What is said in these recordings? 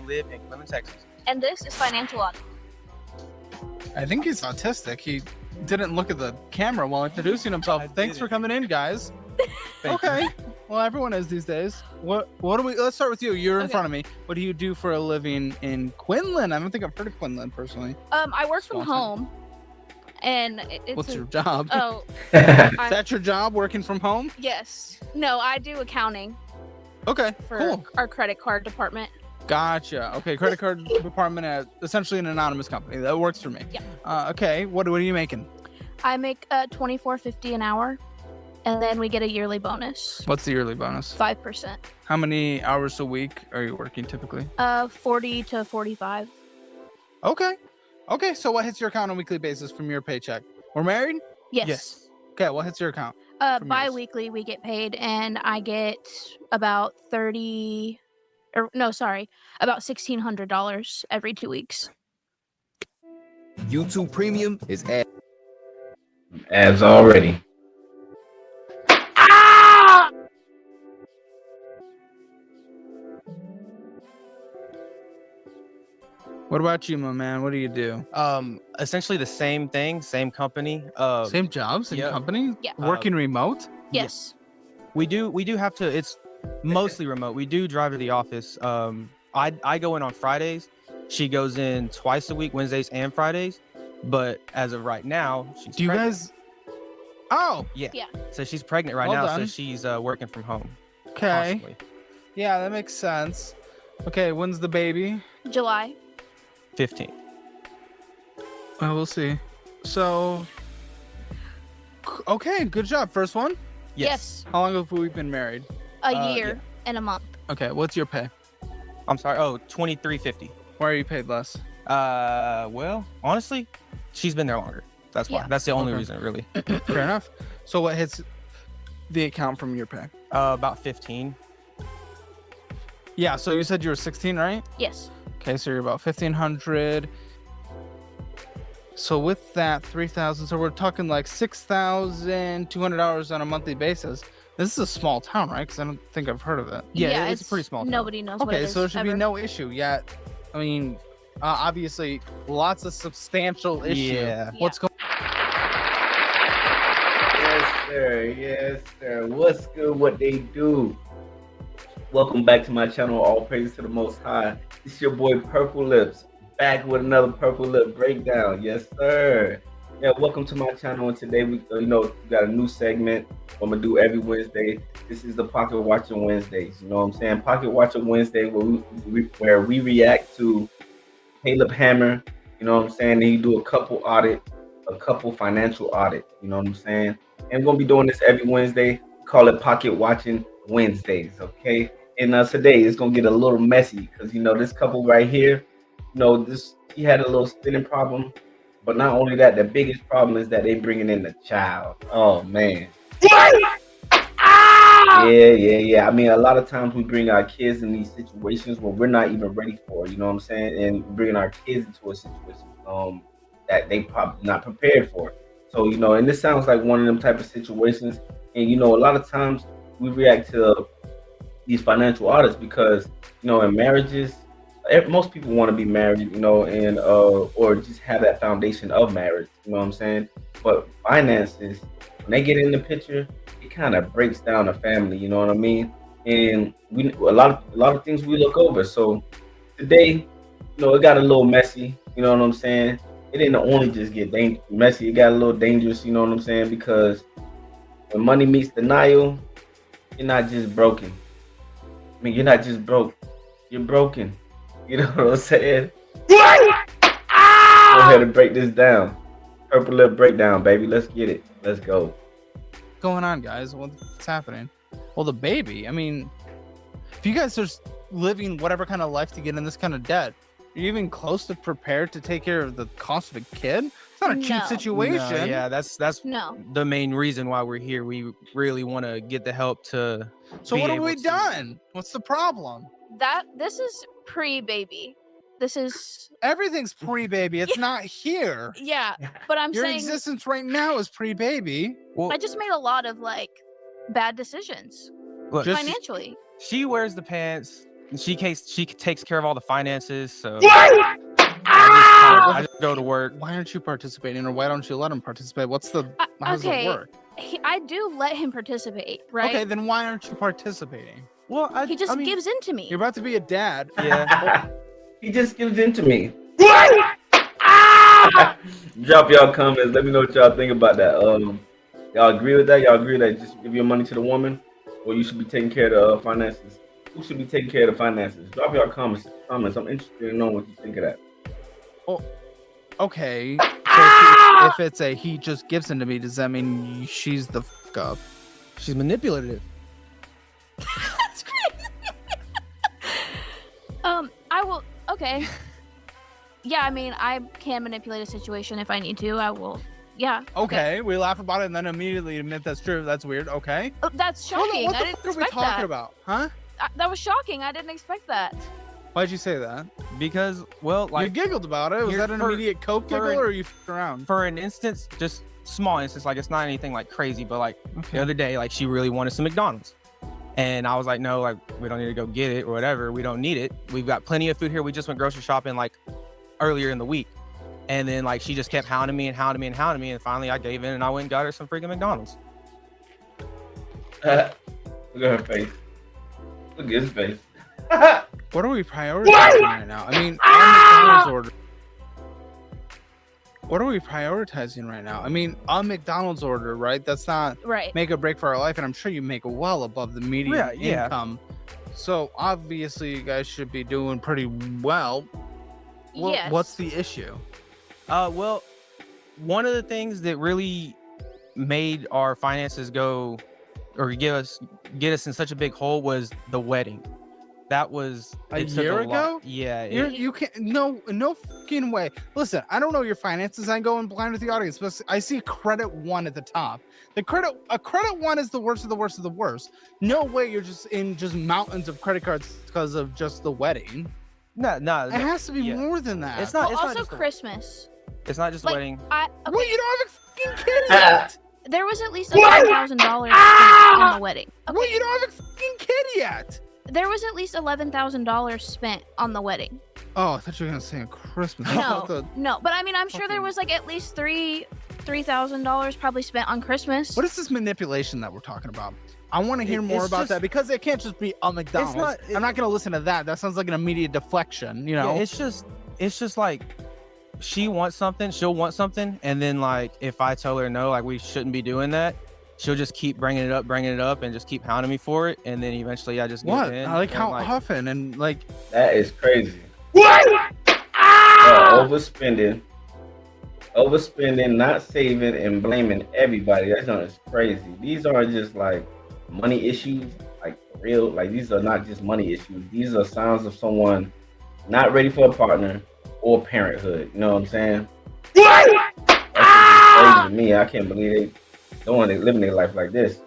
live in Cleveland, Texas. And this is Financial Audit. I think he's autistic. He didn't look at the camera while introducing himself. Thanks for coming in, guys. Okay. Well, everyone is these days. What do we? Let's start with you. You're in front of me. What do you do for a living in Quinlan? I don't think I've heard of Quinlan personally. I work from home, and What's your job? Oh, is that your job, working from home? yes. No, I do accounting Okay, for cool. our credit card department. Gotcha. Okay, credit card department at essentially an anonymous company. That works for me. Yeah. Okay, what are you making? I make $24.50 an hour, and then we get a yearly bonus. What's the yearly bonus? 5%. How many hours a week are you working typically? 40 to 45. Okay. Okay, so what hits your account on a weekly basis from your paycheck? We're married? Yes. Okay, what hits your account? from yours? Bi-weekly we get paid, and I get about about $1,600 every 2 weeks. YouTube Premium is ads already. What about you, my man? What do you do? Essentially the same thing, same company. Same job, same yeah. company? Yeah. Working remote? Yes. We do have to. It's mostly remote. We do drive to the office. I go in on Fridays. She goes in twice a week, Wednesdays and Fridays. But as of right now, she's Do you pregnant. guys? Oh, Yeah. Yeah. So she's pregnant right Well now, done. so she's working from home. okay. Constantly. Yeah, that makes sense. Okay, when's the baby? July. 15. Well, we'll see. So, okay, good job. First one? Yes. How long have we been married? A year and a month. Okay, what's your pay? I'm sorry. Oh, $23.50. Why are you paid less? Well, honestly, she's been there longer. That's why. Yeah. That's the only Okay. reason, really. Fair enough. So what hits the account from your pay? About 15. Yeah, so you said you were 16, right? Yes. Okay, so you're about 1,500. So with that, 3,000. So we're talking like $6,200 on a monthly basis. This is a small town, right? Because I don't think I've heard of it. Yeah, it's a pretty small town. Nobody knows what it Okay, is so there should be ever. no issue yet. I mean, obviously, lots of substantial issue. Yeah. What's going? Yes, sir. Yes, sir. What's good? What they do? Welcome back to my channel. All praise to the Most High. It's your boy Purple Lips, back with another Purple Lip breakdown. Yes, sir. Yeah, welcome to my channel. And today we got a new segment I'm gonna do every Wednesday. This is the Pocket Watching Wednesdays. You know what I'm saying? Pocket Watching Wednesday, where we react to Caleb Hammer. You know what I'm saying? And he do a couple financial audit. You know what I'm saying? And we're gonna be doing this every Wednesday. Call it Pocket Watching Wednesdays. Okay. And today it's gonna get a little messy because this couple right here, he had a little spinning problem. But not only that, the biggest problem is that they bringing in the child. Oh man. Yeah. I mean, a lot of times we bring our kids in these situations where we're not even ready for. You know what I'm saying? And bringing our kids into a situation that they probably not prepared for. So and this sounds like one of them type of situations. And a lot of times we react to these financial audits because in marriages, most people want to be married, and or just have that foundation of marriage. You know what I'm saying? But finances, when they get in the picture, it kind of breaks down a family. You know what I mean? And a lot of things we look over. So today, it got a little messy. You know what I'm saying? It didn't only just get messy. It got a little dangerous. You know what I'm saying? Because when money meets denial, you're not just broken. I mean, you're not just broke. You're broken. You know what I'm saying? Go ahead and break this down. Purple Lip breakdown, baby. Let's get it. Let's go. What's going on, guys? What's happening? Well, the baby. I mean, if you guys are living whatever kind of life to get in this kind of debt, are you even close to prepared to take care of the cost of a kid? It's not a cheap No. situation. No, yeah, that's No. the main reason why we're here. We really want to get the help to. So be what have able we to- done? What's the problem? This is pre-baby. This is Everything's pre-baby. It's not here. but I'm Your saying existence right now is pre-baby. Well, I just made a lot of bad decisions look, just- financially. she wears the pants. she takes care of all the finances, so I just go to work. Why aren't you participating, or why don't you let him participate? How does it Okay. work? I do let him participate, right? Okay, then why aren't you participating? Well, He just gives in to me. You're about to be a dad. Yeah. He just gives in to me. Drop y'all comments. Let me know what y'all think about that. Y'all agree with that? Y'all agree that just give your money to the woman, or you should be taking care of the finances? Who should be taking care of the finances? Drop y'all comments. I'm interested in knowing what you think of that. Okay. So if it's a he just gives in to me, does that mean she's the fuck up? She's manipulative. That's crazy. I will. Okay. Yeah, I mean, I can manipulate a situation if I need to. I will. Yeah. Okay, we laugh about it and then immediately admit that's true. That's weird. Okay. Oh, that's Hold on, shocking. what I the didn't fuck are we expect talking that. about? Huh? That was shocking. I didn't expect that. Why'd you say that? Because, well, You like giggled about it. Was Here- that an for- immediate coke for giggle, an- or are you f***ing around? for an instance, just small instance, like it's not anything like crazy, but like the other day, like she really wanted some McDonald's. And I was like, no, like we don't need to go get it or whatever. We don't need it. We've got plenty of food here. We just went grocery shopping like earlier in the week. And then like she just kept hounding me. And finally I gave in and I went and got her some freaking McDonald's. Look at her face. Look at his face. What are we prioritizing right now? I mean, our McDonald's order. What are we prioritizing right now? I mean, a McDonald's order, right? That's not Right. make or break for our life, and I'm sure you make well above the median Yeah. income. So obviously, you guys should be doing pretty well. Yes. What's the issue? Well, one of the things that really made our finances go or get us in such a big hole was the wedding. That was A it took year lot. ago? Yeah. You can't. No fucking way. Listen, I don't know your finances. I go in blind with the audience, but I see credit 1 at the top. A credit 1 is the worst of the worst of the worst. No way you're just in mountains of credit cards because of just the wedding. No. It has to be yeah. more than that. It's not. Well, It's not also just Christmas. it's not just like, wedding. Okay, Well, you don't have a fucking kid yet. there was at least $11,000 spent on the wedding. Okay, Well, you don't have a fucking kid yet. there was at least $11,000 spent on the wedding. Oh, I thought you were gonna say on Christmas. No, but I mean, I'm sure there was like at least $3,000 probably spent on Christmas. What is this manipulation that we're talking about? I want to hear more It's about just- that because it can't just be a McDonald's. I'm not gonna listen to that. That sounds like an immediate deflection. You know. Yeah, it's just like she wants something, she'll want something, and then like if I tell her no, like we shouldn't be doing that, she'll just keep bringing it up, and just keep hounding me for it, and then eventually I just give What? in. Like and, how often and like. That is crazy. Overspending, not saving, and blaming everybody. That's not just crazy. These are just like money issues, like for real. Like these are not just money issues. These are signs of someone not ready for a partner or parenthood. You know what I'm saying? That's just crazy to me. I can't believe they living their life like this.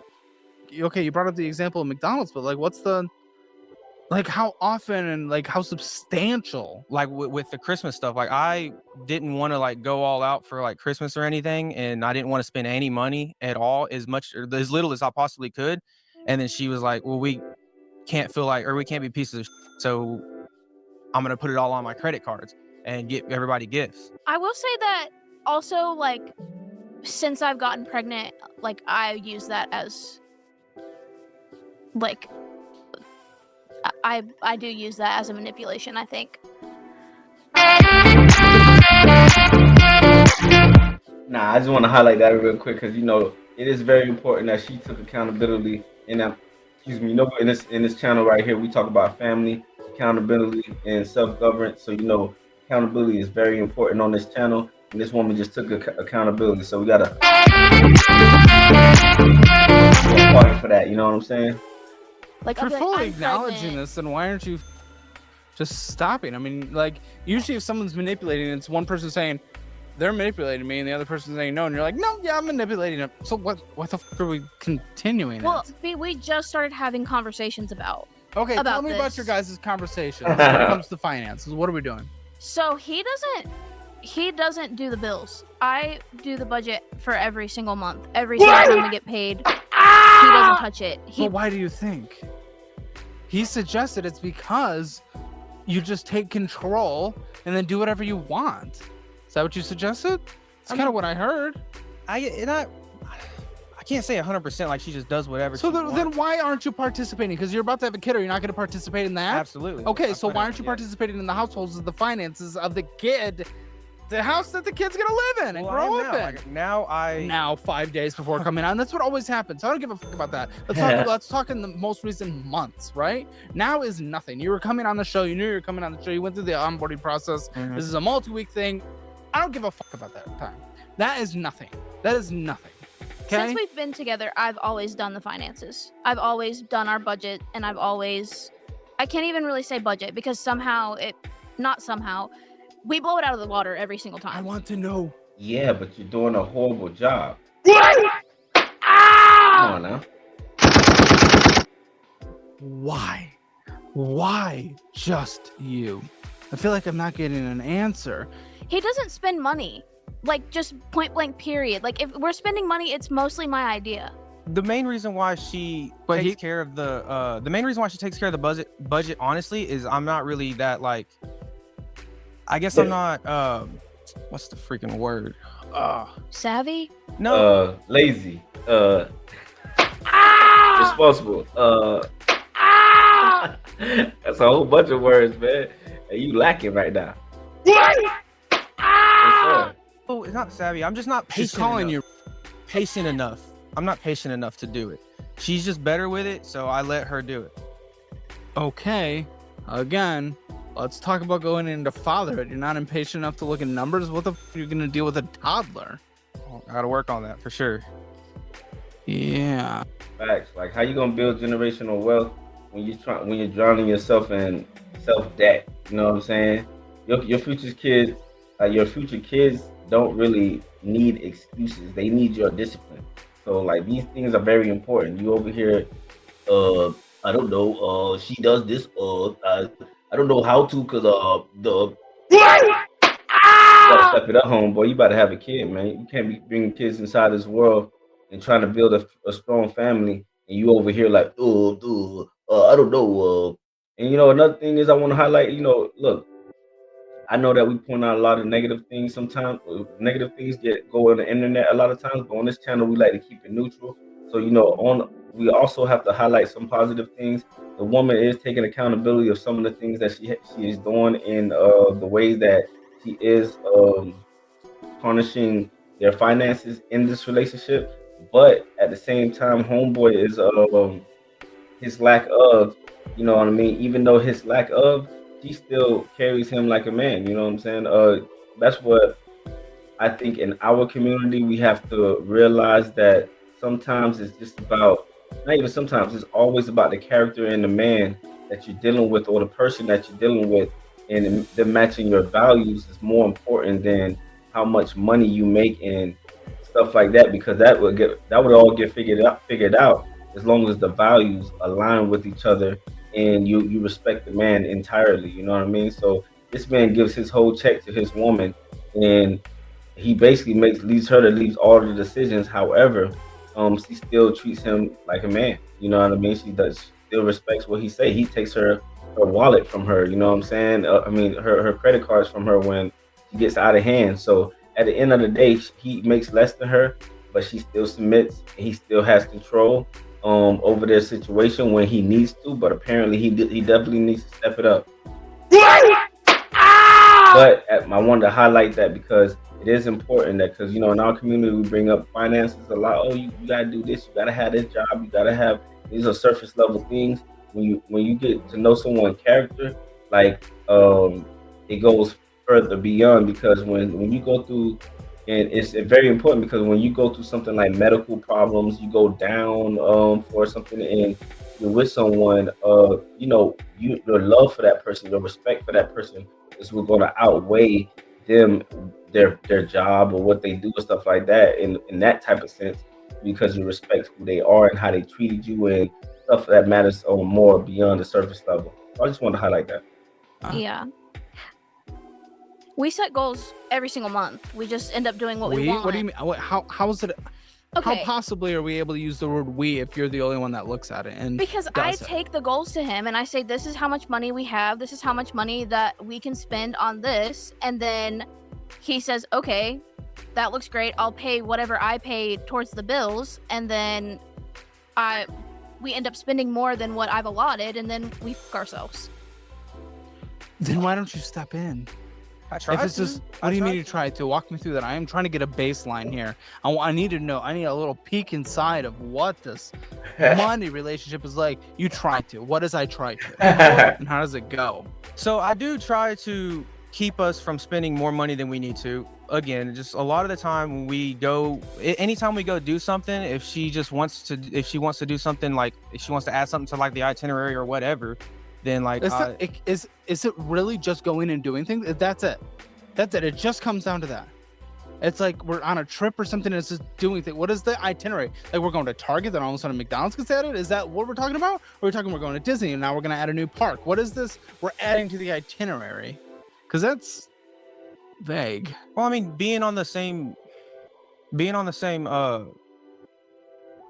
Okay, you brought up the example of McDonald's, but like, what's the like? How often and like how substantial? like with the Christmas stuff, like I didn't want to like go all out for like Christmas or anything, and I didn't want to spend any money at all, as much or as little as I possibly could. And then she was like, well, we can't be pieces of shit, so I'm gonna put it all on my credit cards and get everybody gifts. I will say that also, like, since I've gotten pregnant, like I use that as like I do use that as a manipulation, I think. Nah, I just want to highlight that real quick because it is very important that she took accountability in that. Excuse me. In this channel right here, we talk about family, accountability, and self-governance. So accountability is very important on this channel, and this woman just took accountability. So we gotta party for that. You know what I'm saying? Like, If you're I'll be like, fully "I'm acknowledging pregnant." this, then why aren't you just stopping? I mean, like, usually if someone's manipulating, it's one person saying they're manipulating me, and the other person saying no, and you're like, no, yeah, I'm manipulating them. So what the fuck are we continuing? Well, it? we just started having conversations about. Okay, tell about me about your this. guys' conversations when it comes to finances. What are we doing? So he doesn't do the bills. I do the budget for every single month. Every single time we get paid, he doesn't touch it. Well, why do you think? He suggested it's because you just take control and then do whatever you want. Is that what you suggested? It's kind of what I heard. I can't say 100% like she just does whatever. So she then wants. why aren't you participating? Because you're about to have a kid, or you're not going to participate in that? Absolutely. Okay, I so plan why on aren't you it, yeah. participating in the households of the finances of the kid, the house that the kid's gonna live in and Well, I am grow now. up in? Like, now 5 days before coming out, and that's what always happens. I don't give a fuck about that. Let's talk in the most recent months, right? Now is nothing. You were coming on the show. You knew you were coming on the show. You went through the onboarding process. Mhm. This is a multi-week thing. I don't give a fuck about that time. That is nothing. That is nothing. Okay. Since we've been together, I've always done the finances. I've always done our budget, and I can't even really say budget because we blow it out of the water every single I time. want to know. Yeah, but you're doing a horrible job. Come on now. Why? Why just you? I feel like I'm not getting an answer. He doesn't spend money. Like, just point blank period. Like, if we're spending money, it's mostly my idea. The main reason why she takes care of the budget honestly is I'm not really that like, I guess I'm not what's the freaking word? Savvy? No. Lazy. Responsible. That's a whole bunch of words, man. And you lacking right now. Yes, sir. Oh, it's not savvy. I'm just not patient. She's calling enough. you patient enough. I'm not patient enough to do it. She's just better with it, so I let her do it. okay. Again, let's talk about going into fatherhood. You're not impatient enough to look at numbers. What the f are you gonna deal with a toddler? I gotta work on that for sure. Yeah. Facts. Like, how you gonna build generational wealth when you're drowning yourself in self debt? You know what I'm saying? Your future kids don't really need excuses. They need your discipline. So like these things are very important. You over here, I don't know, she does this, I don't know how to, cause you gotta step it up, homeboy. You about to have a kid, man. You can't be bringing kids inside this world and trying to build a strong family, and you over here like, I don't know, and you know another thing is I want to highlight, look. I know that we point out a lot of negative things sometimes. Negative things go on the internet a lot of times, but on this channel we like to keep it neutral. So we also have to highlight some positive things. The woman is taking accountability of some of the things that she is doing in the ways that she is tarnishing their finances in this relationship. But at the same time, homeboy is his lack of, you know what I mean? Even though his lack of, she still carries him like a man, you know what I'm saying? That's what I think in our community, we have to realize that sometimes it's just about, not even sometimes, it's always about the character and the man that you're dealing with or the person that you're dealing with, and them matching your values is more important than how much money you make and stuff like that, because that would all get figured out as long as the values align with each other and you respect the man entirely, you know what I mean? So this man gives his whole check to his woman, and he basically leaves all the decisions. However, she still treats him like a man, you know what I mean? She still respects what he say. He takes her wallet from her, you know what I'm saying? Her credit cards from her when she gets out of hand. So at the end of the day, he makes less than her, but she still submits, and he still has control over their situation when he needs to, but apparently he definitely needs to step it up. But I wanted to highlight that because it is important that, because in our community we bring up finances a lot. Oh, you gotta do this, you gotta have this job, you gotta have, these are surface level things. When you get to know someone's character, like it goes further beyond, because when you go through, and it's very important, because when you go through something like medical problems, you go down for something, and you're with someone, your love for that person, your respect for that person is going to outweigh their job or what they do and stuff like that, in that type of sense, because you respect who they are and how they treated you and stuff that matters more beyond the surface level. So I just want to highlight that. Yeah. We set goals every single month. We just end up doing what we want. What do you mean? How is it? Okay. How possibly are we able to use the word we if you're the only one that looks at it? And Because I does it? take the goals to him and I say, this is how much money we have. This is how much money that we can spend on this. And then he says, okay, that looks great. I'll pay whatever I pay towards the bills. And then we end up spending more than what I've allotted. And then we fuck ourselves. Then why don't you step in? I tried If it's just, what do you mean you tried to? Walk me through that. I am trying to get a baseline here. I need to know. I need a little peek inside of what this money relationship is like. You tried to. What does I try to? And how does it go? So I do try to keep us from spending more money than we need to. Again, just a lot of the time when we go, anytime we go do something, if she wants to do something, like if she wants to add something to like the itinerary or whatever, then like is it really just going and doing things? That's it. It just comes down to that. It's like we're on a trip or something and it's just doing things. What is the itinerary? Like we're going to Target, then all of a sudden McDonald's gets added? Is that what we're talking about? Or are we talking we're going to Disney and now we're going to add a new park? What is this we're adding to the itinerary? Because that's vague. well, I mean, being on the same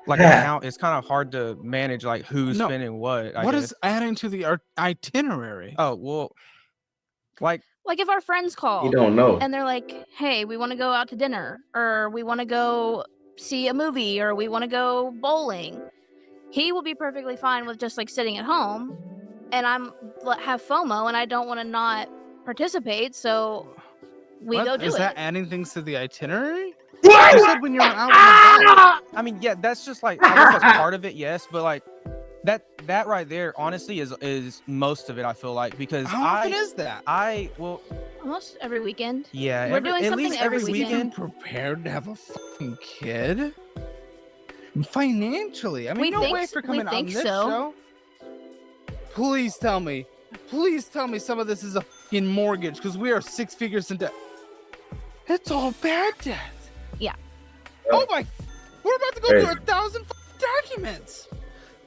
like account, it's kind of hard to manage like who's No. spending what. I What guess. is adding to the itinerary? Oh well, like Like if our friends call You don't know. and they're like, hey, we want to go out to dinner, or we want to go see a movie, or we want to go bowling, he will be perfectly fine with just like sitting at home, and have FOMO and I don't want to not participate, so we What? go do Is it. that adding things to the itinerary? You said when you're out and about. I mean, yeah, that's just like I guess that's part of it, yes, but like that right there, honestly, is most of it. I feel like because How often is that? Almost every weekend. Yeah, We're doing at something least every every weekend. Prepared to have a fucking kid? Financially, I mean, We no think way s- for we coming on think this so. show. Please tell me some of this is a fucking mortgage because we are 6 figures in debt. It's all bad debt. Yeah. Oh my! We're about to go Crazy. through 1,000 documents.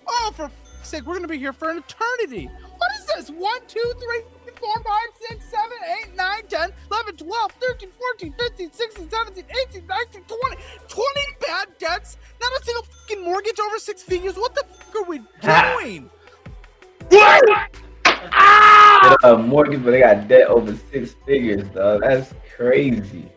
Oh, for fuck's sake, we're gonna be here for an eternity. What is this? 1, 2, 3, 4, 5, 6, 7, 8, 9, 10, 11, 12, 13, 14, 15, 16, 17, 18, 19, 20. 20 bad debts? Not a single fucking mortgage over 6 figures? What the fuck are we doing? Mortgage, but they got debt over 6 figures, dog. That's crazy.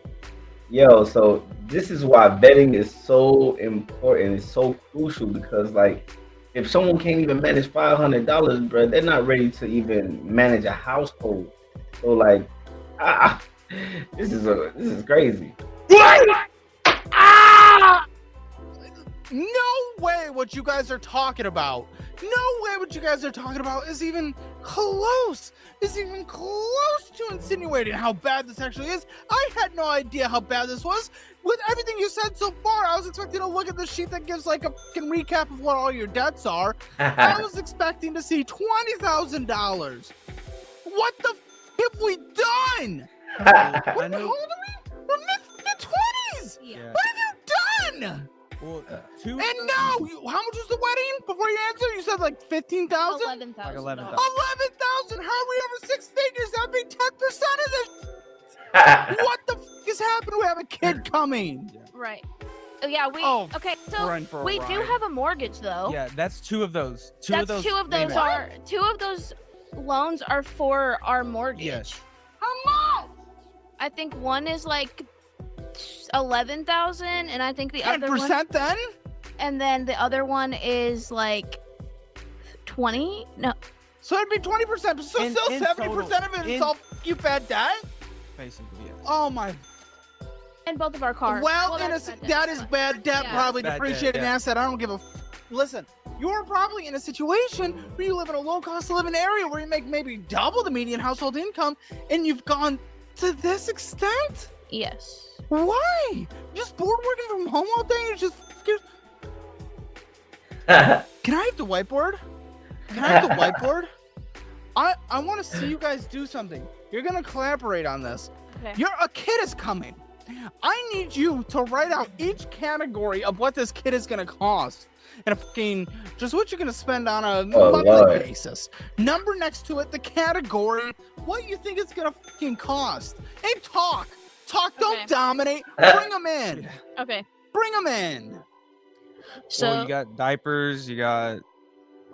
Yo, so this is why vetting is so important. It's so crucial because, like, if someone can't even manage $500, bro, they're not ready to even manage a household. So, like, this is crazy. No way what you guys are talking about. No way what you guys are talking about is even close. Is even close to insinuating how bad this actually is. I had no idea how bad this was. With everything you said so far, I was expecting to look at the sheet that gives like a fucking recap of what all your debts are. I was expecting to see $20,000. What the f have we done? What I know. how old are we? We're mid-20s. Yeah. What have you done? Well, And now, how much was the wedding? Before you answer, you said like 15,000? 11,000. Like 11,000. 11,000. How are we over 6 figures? That'd be 10% of this. What the f is happening? We have a kid coming. Right. Oh, yeah, Oh, okay, we're so in for a we do ride. have a mortgage though. Yeah, that's two of those. Two That's of those. two of those payments. two of those loans are for our mortgage. Yes. How much? I think one is like 11,000 and I think the other one 10% then? and then the other one is like 20? No. So it'd be 20%. So In- still in 70% of it is total, all you bad debt? Basically, yes. Oh my. And both of our cars. Well, that's innocent. bad debt, That is but- bad debt, Yeah. probably Bad debt, depreciating yeah. asset. I don't give a. Listen, you're probably in a situation where you live in a low cost of living area where you make maybe double the median household income, and you've gone to this extent. Yes. Why? Just bored working from home all day? You just. Can I have the whiteboard? Can I have the whiteboard? I want to see you guys do something. You're gonna collaborate on this. Okay. A kid is coming. I need you to write out each category of what this kid is gonna cost, and fucking just what you're gonna spend on a monthly Lord. basis. Number next to it, the category, what you think it's gonna fucking cost. And talk. Don't Okay. dominate. Bring them in. Okay. Bring them in. So well, you got diapers, you got,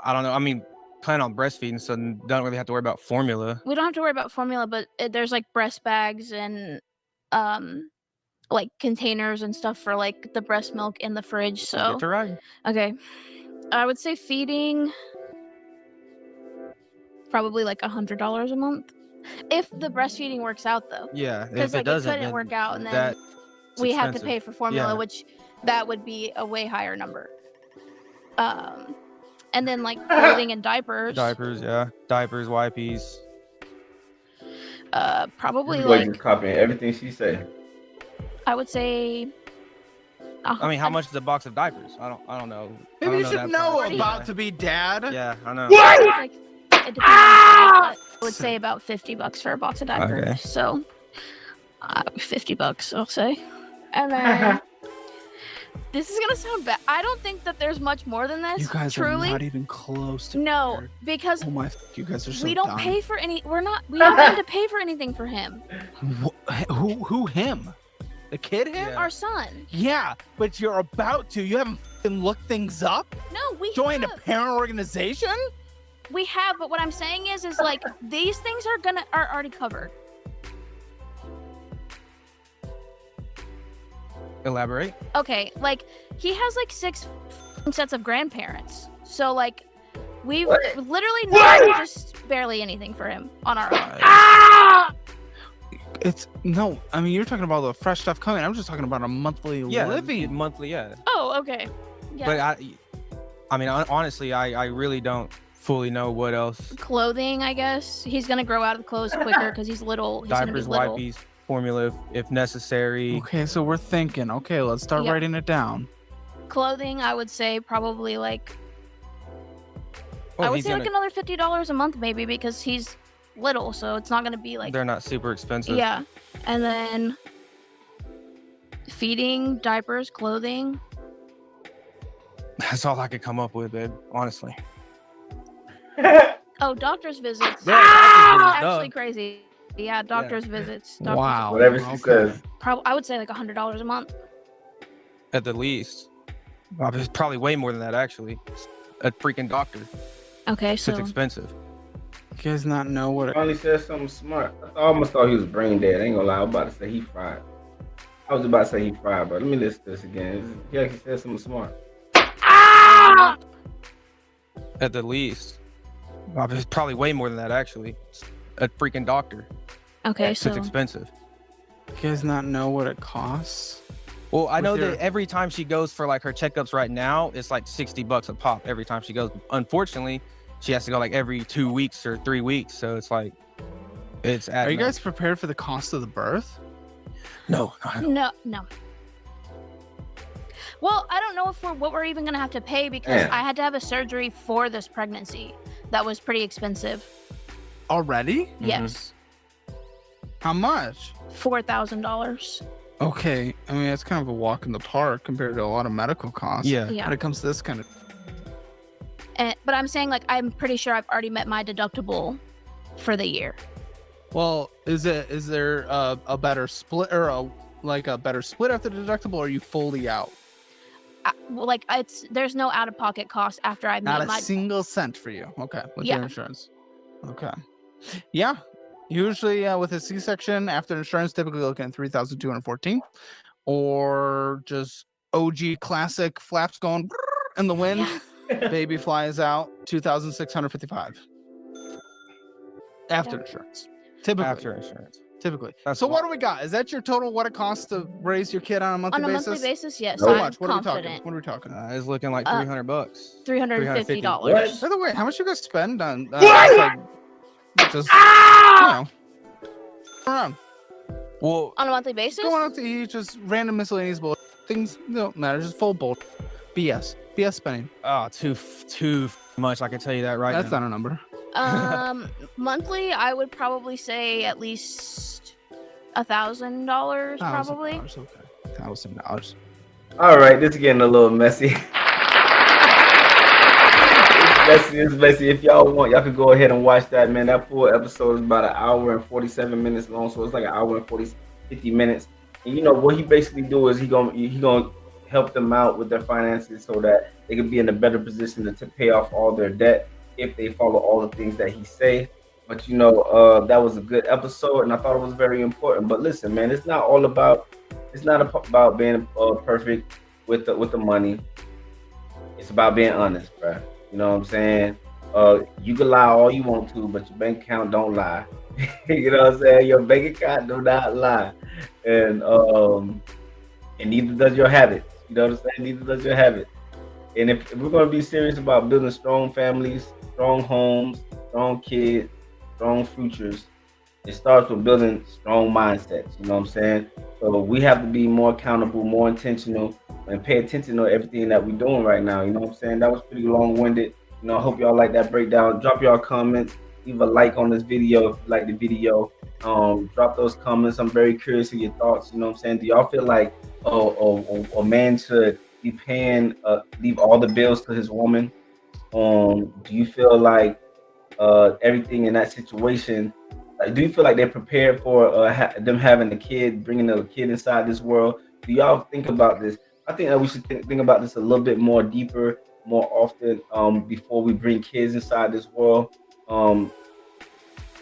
I don't know. I mean, plan on breastfeeding, so don't really have to worry about formula. we don't have to worry about formula, but there's like breast bags and like containers and stuff for like the breast milk in the fridge. So Get to ride. okay, I would say feeding probably like $100 a month if the breastfeeding works out though. Yeah, Because if like it doesn't, couldn't then work out, and then that's we have to expensive. pay for formula, Yeah. which that would be a way higher number. And then like clothing and diapers. Diapers, yeah, diapers, wipes. Probably This boy like just copying everything she said. I would say. I mean, how much is a box of diapers? I don't know. I Maybe don't you know should that know part. about to be dad. Yeah, I know. Like, it depends on size, but I would say about $50 for a box of diapers. Okay. So, $50, I'll say. And then this is gonna sound bad. I don't think that there's much more than this. You guys truly. are not even close to. No, prepared. because Oh my! You guys are so we don't dumb. pay for any. We're not. We haven't had to pay for anything for him. Who him? The kid him? Yeah. Our son. Yeah, but you're about to. You haven't f***ing looked things up. No, we Joined a have. parent organization. We have, but what I'm saying is like these things are already covered. Elaborate. Okay, like he has like 6 sets of grandparents. So like we've What? literally done just barely anything for him on our own. It's no. I mean, you're talking about the fresh stuff coming. I'm just talking about a monthly Yeah, living. monthly. Yeah, Oh, okay. Yeah. but I mean, honestly, I really don't fully know what else. Clothing, I guess. He's gonna grow out of the clothes quicker because he's little. He's Diapers, gonna be little. wipes, formula if necessary. Okay, so we're thinking. Okay, let's start Yep. writing it down. Clothing, I would say probably like Well, I would he's say like gonna- another $50 a month maybe because he's little, so it's not gonna be like they're not super expensive. yeah. And then feeding, diapers, clothing. That's all I could come up with, babe. Honestly. Oh, doctor's visits. Yeah, doctor's visits, Actually duh. crazy. Yeah, doctor's visits. Doctor's Wow. Whatever she Okay. says. I would say like $100 a month. At the least. Well, it's probably way more than that, actually. A freaking doctor. Okay, It's so You expensive. guys not know what it. Finally said something smart. I almost thought he was brain dead. I ain't gonna lie. I was about to say he fried. I was about to say he fried, but let me listen to this again. He actually said something smart. At the least. Well, it's probably way more than that, actually. A freaking doctor. okay, It's so expensive. You guys not know what it costs. Well, I With know your- that every time she goes for like her checkups right now, it's like $60 a pop every time she goes. Unfortunately, she has to go like every 2 weeks or 3 weeks. So it's like, it's Are adding you up. guys prepared for the cost of the birth? No. no. Well, I don't know if what we're even gonna have to pay because Yeah. I had to have a surgery for this pregnancy. That was pretty expensive. Already? Mm-hmm. Yes, How much? $4,000. Okay, I mean it's kind of a walk in the park compared to a lot of medical costs. Yeah. Yeah. When it comes to this kind of. But I'm saying like I'm pretty sure I've already met my deductible for the year. Well, is there a better split or a better split after the deductible? Or are you fully out? Well, like there's no out of pocket cost after I Not meet a my single cent for you. Okay, with Yeah. your insurance. Okay. Yeah. Usually with a C-section after insurance, typically looking at 3,214, or just OG classic flaps going in the wind. Baby flies out 2,655 after Yeah. insurance. Typically. After insurance. Typically. That's So a what lot. do we got? Is that your total? What it costs to raise your kid on a monthly on a basis? monthly basis. Yes, How How I'm much? What are we talking? confident. What are we talking? It's looking like Uh, $300. $350. By the way, how much you guys spend on just you know around Well, On a monthly basis? going out to eat, just random miscellaneous bull things don't matter, just full bull BS spending. too much. I can tell you that right That's now. not a number. Monthly, I would probably say at least $1,000, probably. $1,000, okay. $1,000. All right, this is getting a little messy. It's messy. If y'all want, y'all could go ahead and watch that, man. That full episode is about 1 hour and 47 minutes long, so it's like 1 hour and 50 minutes. And you know what he basically do is he gonna help them out with their finances so that they could be in a better position to pay off all their debt if they follow all the things that he say. But that was a good episode, and I thought it was very important. But listen, man, it's not about being perfect with the money. It's about being honest, bro. You know what I'm saying? You can lie all you want to, but your bank account don't lie. You know what I'm saying? Your bank account do not lie, and neither does your habit. You know what I'm saying? Neither does your habit. And if we're gonna be serious about building strong families, strong homes, strong kids, strong futures, it starts with building strong mindsets. You know what I'm saying? So we have to be more accountable, more intentional, and pay attention to everything that we're doing right now. You know what I'm saying? That was pretty long-winded. I hope y'all like that breakdown. Drop y'all comments. Leave a like on this video if you like the video. Drop those comments. I'm very curious of your thoughts. You know what I'm saying? Do y'all feel like a man should be paying, leave all the bills to his woman? Do you feel like everything in that situation? Do you feel like they're prepared for them having a kid, bringing a kid inside this world? Do y'all think about this? I think that we should think about this a little bit more deeper, more often, before we bring kids inside this world.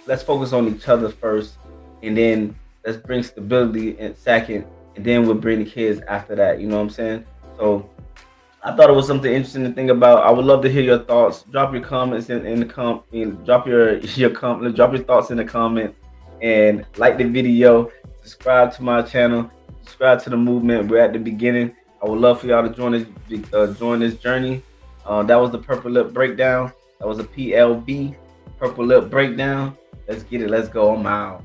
Let's focus on each other first, and then let's bring stability in second, and then we'll bring the kids after that. You know what I'm saying? So I thought it was something interesting to think about. I would love to hear your thoughts. Drop your comments in the drop your thoughts in the comments, and like the video. Subscribe to my channel. Subscribe to the movement. We're at the beginning. I would love for y'all to join this journey. That was the Purple Lip Breakdown. That was a P.L.B. Purple Lip Breakdown. Let's get it. Let's go. I'm out.